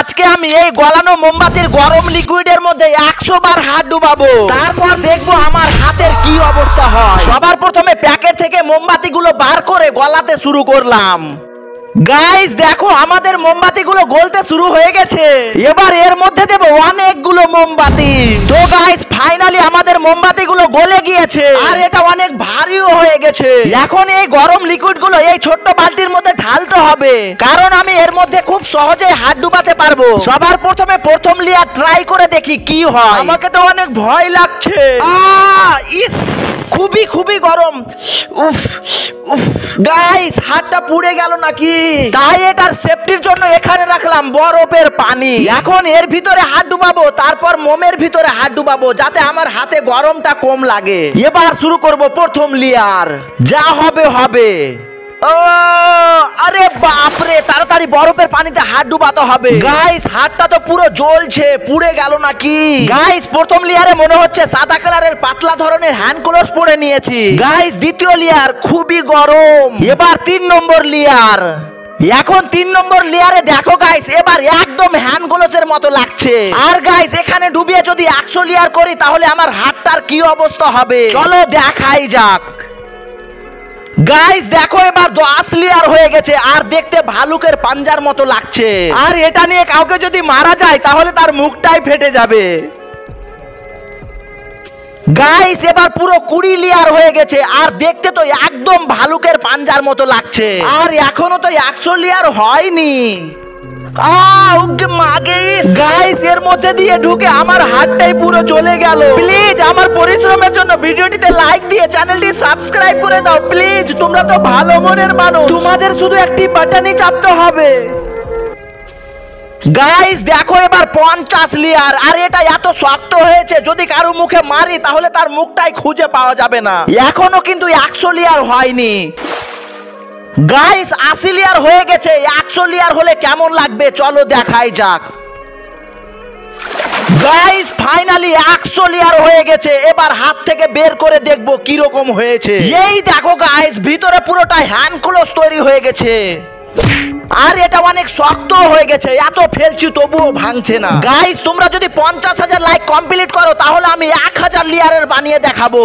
আজকে আমি এই গলানো মোমবাতির গরম লিকুইডের মধ্যে 100 বার হাত ডুবাবো, তারপর দেখবো আমার হাতের কি অবস্থা হয়। সবার প্রথমে প্যাকেট থেকে মোমবাতিগুলো বার করে গলাতে শুরু করলাম। গাইস দেখো আমাদের মোমবাতিগুলো গলতে শুরু হয়ে গেছে। এবার এর মধ্যে দেব অনেকগুলো মোমবাতি। তো গাইস ফাইনালি আমাদের মোমবাতিগুলো গলে গিয়েছে আর এটা অনেক ভারীও হয়ে গেছে। এখন এই গরম লিকুইডগুলো এই ছোট্ট বালতির মধ্যে ঢালতে হবে, কারণ আমি এর মধ্যে খুব সহজেই হাত ডুবাতে পারবো। সবার প্রথমে প্রথম লেয়ার ট্রাই করে দেখি কি হয়। আমাকে তো অনেক ভয় লাগছে। ইস খুবই গরম। উফ উফ গাইস হাতটা পুড়ে গেল নাকি? তাই এটার সেফটির জন্য এখানে রাখলাম বরফের পানি। এখন এর ভিতরে হাত ডুবাবো, তারপর মোমের ভিতরে হাত ডুবাবো যাতে আমার হাতে গরমটা কম লাগে। এবার শুরু করব প্রথম লেয়ার। যা হবে হবে। ও আরে বাপরে, তাড়াতাড়ি বরফের পানিতে হাত ডুবাতে হবে। গাইস হাতটা তো পুরো জ্বলছে, পুড়ে গেল নাকি? গাইস প্রথম লেয়ারে মনে হচ্ছে সাদা কালারের পাতলা ধরনের হ্যান্ড গ্লোভস পরে নিয়েছি। গাইস দ্বিতীয় লেয়ার খুবই গরম। এবার 3 নম্বর লেয়ার। এখন 3 নম্বর লেয়ারে দেখো গাইস এবার একদম হ্যান্ড গ্লোভসের মতো লাগছে। আর গাইস এখানে ডুবিয়ে যদি 100 লেয়ার করি তাহলে আমার হাতটার কি অবস্থা হবে চলো দেখাই যাক। গাইস দেখো এবার 10 লেয়ার হয়ে গেছে আর দেখতে ভালুকের পাঞ্জার মতো লাগছে। আর এটা নিয়ে কাউকে যদি মারা যায় তাহলে তার মুখটাই ফেটে যাবে। গাইস এবার পুরো 20 লেয়ার হয়ে গেছে আর দেখতে তো একদম ভালুকের পাঞ্জার মতো লাগছে। আর এখনো তো 100 লেয়ার হয়নি। গাইস এর মধ্যে দিয়ে ঢুকে আমার হাতটাই পুরো জ্বলে গেল। প্লিজ আমার পরিশ্রমের জন্য ভিডিওটিতে লাইক দিয়ে চ্যানেলটি সাবস্ক্রাইব করে দাও প্লিজ। তোমরা তো ভালো মনের মানুষ, তোমাদের শুধু একটি বাটনই চাপতে হবে। গাইস দেখো এবার 50 লেয়ার আর এটা এত শক্ত হয়েছে যদি কারো মুখে মারি তাহলে তার মুখটাই খুঁজে পাওয়া যাবে না। এখনো কিন্তু 100 লেয়ার হয়নি। গাইস 80 লেয়ার হয়ে গেছে। 100 লেয়ার হলে কেমন লাগবে চলো দেখাই যাক। গাইস ফাইনালি 100 লেয়ার হয়ে গেছে। এবার হাত থেকে বের করে দেখবো কি রকম হয়েছে। এই দেখো গাইস ভিতরে পুরোটা হ্যান্ড গ্লোভস তৈরি হয়ে গেছে আর এটা অনেক শক্ত হয়ে গেছে। এত ফেলছি তবুও ভাঙছে না। গাইস তোমরা যদি 50,000 লাইক কমপ্লিট করো তাহলে আমি 1000 লেয়ারের বানিয়ে দেখাবো।